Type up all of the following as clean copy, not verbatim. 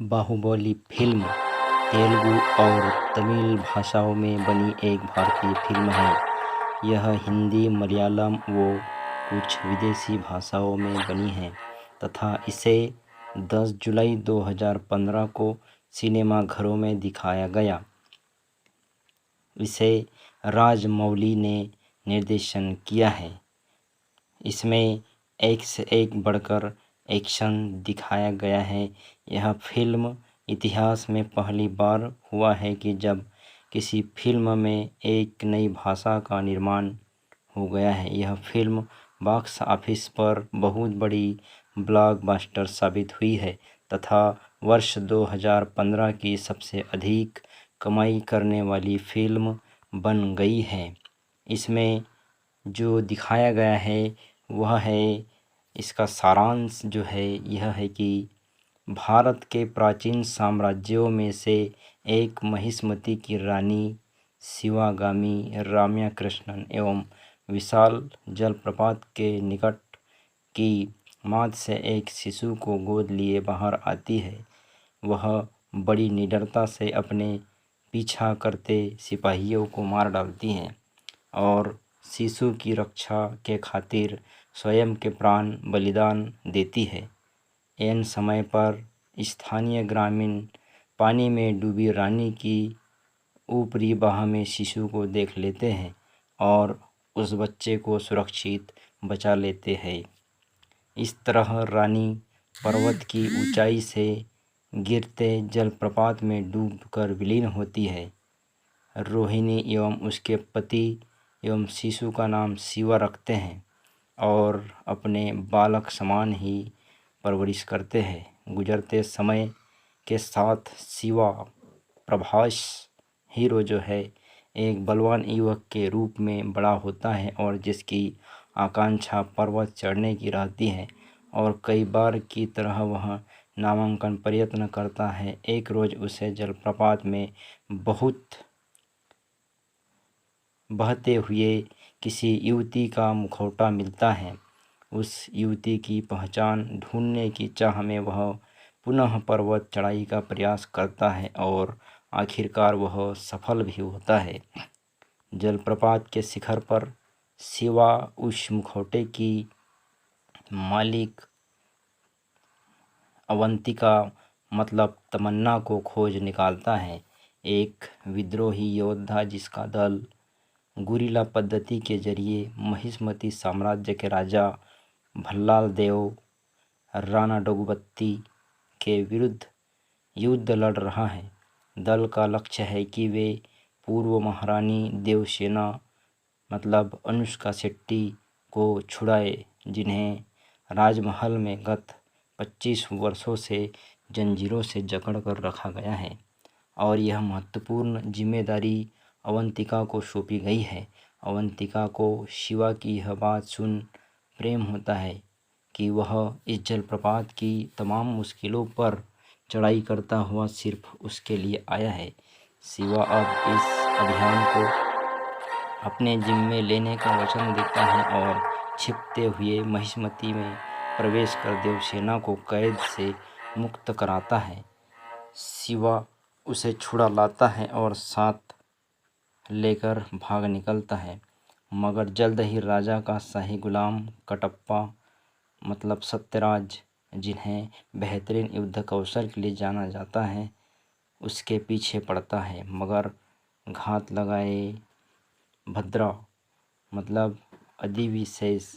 Baahubali film Telugu और तमिल भाषाओं में बनी एक भारतीय फिल्म है। यह हिंदी, मलयालम व कुछ विदेशी भाषाओं में बनी है तथा इसे 10 जुलाई 2015 को सिनेमाघरों में दिखाया गया। इसे राजमौली ने निर्देशन किया है। इसमें एक से एक बढ़कर एक्शन दिखाया गया है। यह फिल्म इतिहास में पहली बार हुआ है कि जब किसी फिल्म में एक नई भाषा का निर्माण हो गया है। यह फिल्म बॉक्स ऑफिस पर बहुत बड़ी ब्लॉकबस्टर साबित हुई है तथा वर्ष 2015 की सबसे अधिक कमाई करने वाली फिल्म बन गई है। इसमें जो दिखाया गया है वह है, इसका सारांश जो है यह है कि भारत के प्राचीन साम्राज्यों में से एक महिष्मती की रानी शिवागामी रम्याकृष्णन एवं विशाल जलप्रपात के निकट की माद से एक शिशु को गोद लिए बाहर आती है। वह बड़ी निडरता से अपने पीछा करते सिपाहियों को मार डालती है और शिशु की रक्षा के खातिर स्वयं के प्राण बलिदान देती है। ऐन समय पर स्थानीय ग्रामीण पानी में डूबी रानी की ऊपरी बाह में शिशु को देख लेते हैं और उस बच्चे को सुरक्षित बचा लेते हैं। इस तरह रानी पर्वत की ऊंचाई से गिरते जलप्रपात में डूबकर विलीन होती है। रोहिणी एवं उसके पति एवं शिशु का नाम शिवा रखते हैं और अपने बालक समान ही परवरिश करते हैं। गुजरते समय के साथ शिवा प्रभास हीरो जो है एक बलवान युवक के रूप में बड़ा होता है और जिसकी आकांक्षा पर्वत चढ़ने की रहती है और कई बार की तरह वह नामांकन प्रयत्न करता है। एक रोज उसे जलप्रपात में बहुत बहते हुए किसी युवती का मुखौटा मिलता है। उस युवती की पहचान ढूंढने की चाह में वह पुनः पर्वत चढ़ाई का प्रयास करता है और आखिरकार वह सफल भी होता है। जलप्रपात के शिखर पर शिवा उस मुखौटे की मालिक अवंतिका मतलब तमन्ना को खोज निकालता है। एक विद्रोही योद्धा जिसका दल गुरिल्ला पद्धति के जरिए महिष्मती साम्राज्य के राजा भल्लाल देव राणा डगुबत्ती के विरुद्ध युद्ध लड़ रहा है। दल का लक्ष्य है कि वे पूर्व महारानी देवसेना मतलब अनुष्का शेट्टी को छुड़ाए, जिन्हें राजमहल में गत 25 वर्षों से जंजीरों से जकड़ कर रखा गया है और यह महत्वपूर्ण जिम्मेदारी अवंतिका को सौंपी गई है। अवंतिका को शिवा की यह बात सुन प्रेम होता है कि वह इस जलप्रपात की तमाम मुश्किलों पर चढ़ाई करता हुआ सिर्फ उसके लिए आया है। शिवा अब इस अभियान को अपने जिम्मे लेने का वचन देता है और छिपते हुए महिष्मती में प्रवेश कर देवसेना को कैद से मुक्त कराता है। शिवा उसे छुड़ा लाता है और साथ लेकर भाग निकलता है, मगर जल्द ही राजा का शाही गुलाम कटप्पा मतलब सत्यराज, जिन्हें बेहतरीन युद्ध कौशल के लिए जाना जाता है, उसके पीछे पड़ता है। मगर घात लगाए भद्रा मतलब अधिविशेष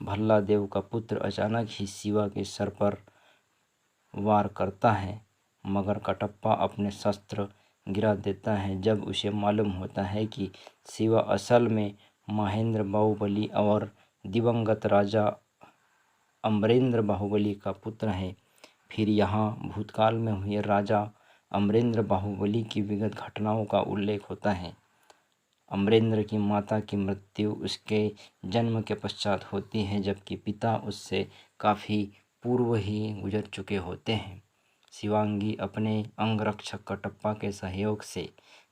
भल्लादेव का पुत्र अचानक ही शिवा के सर पर वार करता है, मगर कटप्पा अपने शस्त्र गिरा देता है। जब उसे मालूम होता है कि शिवा असल में महेंद्र बाहुबली और दिवंगत राजा अमरेंद्र बाहुबली का पुत्र है। फिर यहाँ भूतकाल में हुए राजा अमरेंद्र बाहुबली की विगत घटनाओं का उल्लेख होता है। अमरेंद्र की माता की मृत्यु उसके जन्म के पश्चात होती है, जबकि पिता उससे काफ़ी पूर्व ही गुजर चुके होते हैं। शिवांगी अपने अंगरक्षक कटप्पा के सहयोग से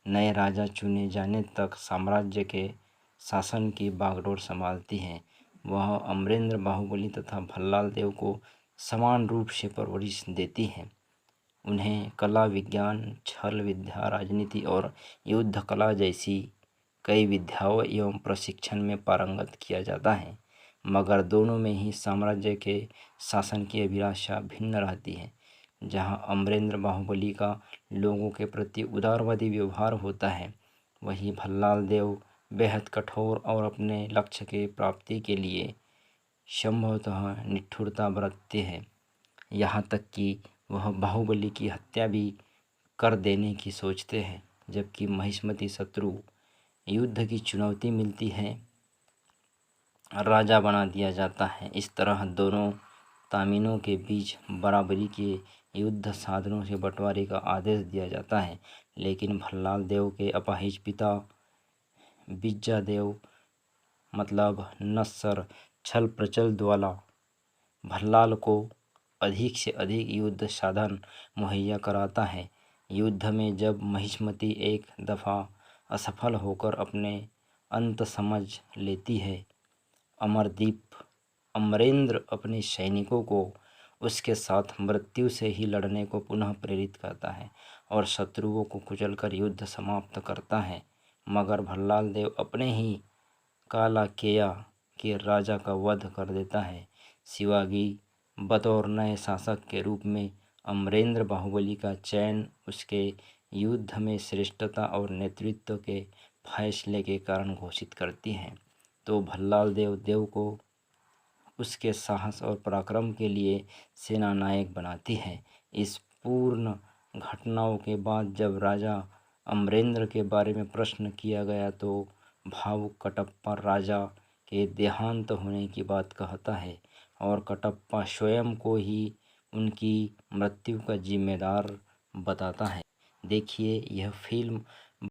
नए राजा चुने जाने तक साम्राज्य के शासन की बागडोर संभालती है। वह अमरेंद्र बाहुबली तथा भल्लाल देव को समान रूप से परवरिश देती है। उन्हें कला, विज्ञान, छल विद्या, राजनीति और युद्ध कला जैसी कई विद्याओं एवं प्रशिक्षण में पारंगत किया जाता है, मगर दोनों में ही साम्राज्य के शासन की अभिलाषा भिन्न रहती है। जहां अमरेंद्र बाहुबली का लोगों के प्रति उदारवादी व्यवहार होता है, वहीं भल्लाल देव बेहद कठोर और अपने लक्ष्य के प्राप्ति के लिए संभवतः निष्ठुरता बरतते हैं। यहाँ तक कि वह बाहुबली की हत्या भी कर देने की सोचते हैं, जबकि महिष्मती शत्रु युद्ध की चुनौती मिलती है, राजा बना दिया जाता है। इस तरह दोनों तामीनों के बीच बराबरी के युद्ध साधनों से बंटवारे का आदेश दिया जाता है, लेकिन भल्लाल देव के अपाहिज पिता बिज्जादेव मतलब नस्सर छल प्रचल द्वारा भल्लाल को अधिक से अधिक युद्ध साधन मुहैया कराता है। युद्ध में जब महिष्मती एक दफ़ा असफल होकर अपने अंत समझ लेती है, अमरेंद्र अपने सैनिकों को उसके साथ मृत्यु से ही लड़ने को पुनः प्रेरित करता है और शत्रुओं को कुचलकर युद्ध समाप्त करता है। मगर भल्लाल देव अपने ही कालाकेया के राजा का वध कर देता है। शिवाजी बतौर नए शासक के रूप में अमरेंद्र बाहुबली का चयन उसके युद्ध में श्रेष्ठता और नेतृत्व के फैसले के कारण घोषित करती हैं। तो भल्लाल देव को उसके साहस और पराक्रम के लिए सेना नायक बनाती है। इस पूर्ण घटनाओं के बाद जब राजा अमरेंद्र के बारे में प्रश्न किया गया तो भावुक कटप्पा राजा के देहांत होने की बात कहता है और कटप्पा स्वयं को ही उनकी मृत्यु का जिम्मेदार बताता है। देखिए, यह फिल्म